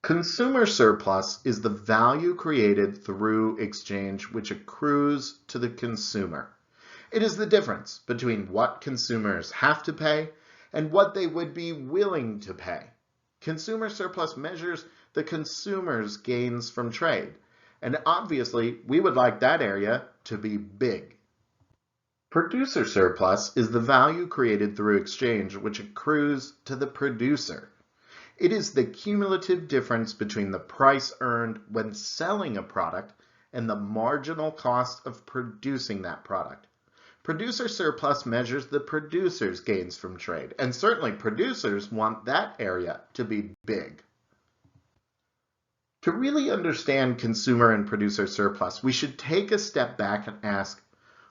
Consumer surplus is the value created through exchange which accrues to the consumer. It is the difference between what consumers have to pay and what they would be willing to pay. Consumer surplus measures the consumer's gains from trade, and obviously we would like that area to be big. Producer surplus is the value created through exchange which accrues to the producer. It is the cumulative difference between the price earned when selling a product and the marginal cost of producing that product. Producer surplus measures the producer's gains from trade, and certainly producers want that area to be big. To really understand consumer and producer surplus, we should take a step back and ask,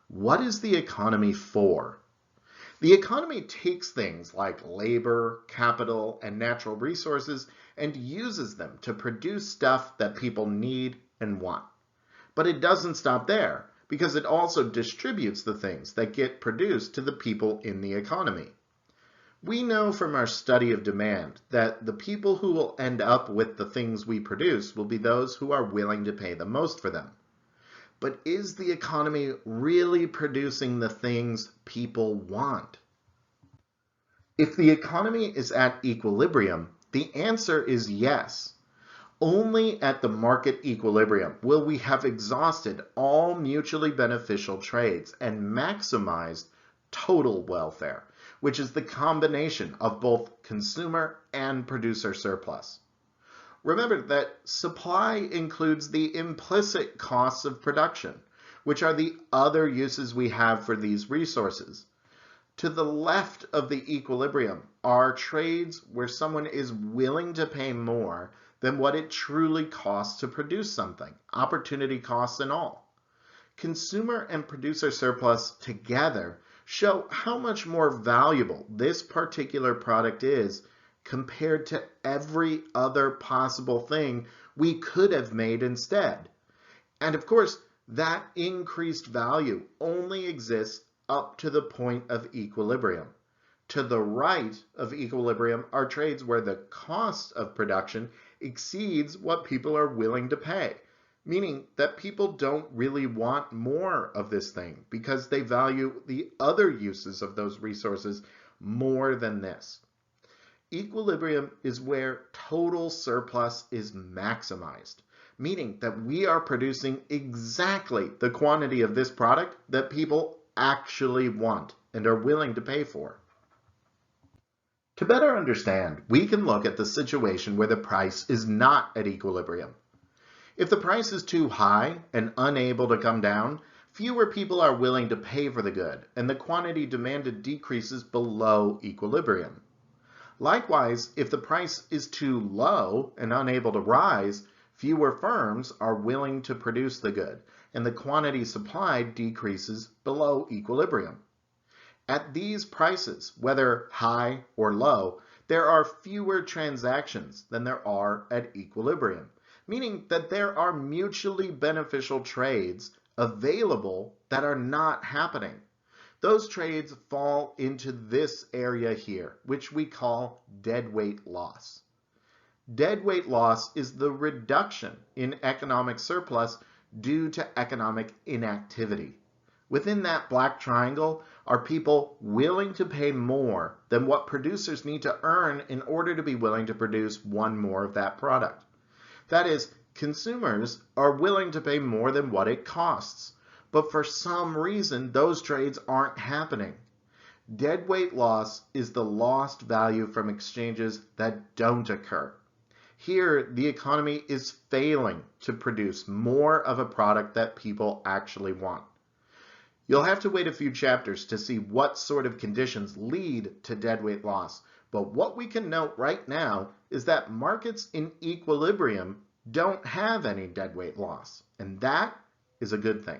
what is the economy for? The economy takes things like labor, capital, and natural resources and uses them to produce stuff that people need and want. But it doesn't stop there, because it also distributes the things that get produced to the people in the economy. We know from our study of demand that the people who will end up with the things we produce will be those who are willing to pay the most for them. But is the economy really producing the things people want? If the economy is at equilibrium, the answer is yes. Only at the market equilibrium will we have exhausted all mutually beneficial trades and maximized total welfare, which is the combination of both consumer and producer surplus. Remember that supply includes the implicit costs of production, which are the other uses we have for these resources. To the left of the equilibrium are trades where someone is willing to pay more than what it truly costs to produce something, opportunity costs and all. Consumer and producer surplus together show how much more valuable this particular product is compared to every other possible thing we could have made instead. And of course, that increased value only exists up to the point of equilibrium. To the right of equilibrium are trades where the cost of production exceeds what people are willing to pay, meaning that people don't really want more of this thing because they value the other uses of those resources more than this. Equilibrium is where total surplus is maximized, meaning that we are producing exactly the quantity of this product that people actually want and are willing to pay for. To better understand, we can look at the situation where the price is not at equilibrium. If the price is too high and unable to come down, fewer people are willing to pay for the good, and the quantity demanded decreases below equilibrium. Likewise, if the price is too low and unable to rise, fewer firms are willing to produce the good, and the quantity supplied decreases below equilibrium. At these prices, whether high or low, there are fewer transactions than there are at equilibrium, meaning that there are mutually beneficial trades available that are not happening. Those trades fall into this area here, which we call deadweight loss. Deadweight loss is the reduction in economic surplus due to economic inactivity. Within that black triangle are people willing to pay more than what producers need to earn in order to be willing to produce one more of that product. That is, consumers are willing to pay more than what it costs, but for some reason those trades aren't happening. Deadweight loss is the lost value from exchanges that don't occur. Here, the economy is failing to produce more of a product that people actually want. You'll have to wait a few chapters to see what sort of conditions lead to deadweight loss, but what we can note right now is that markets in equilibrium don't have any deadweight loss, and that is a good thing.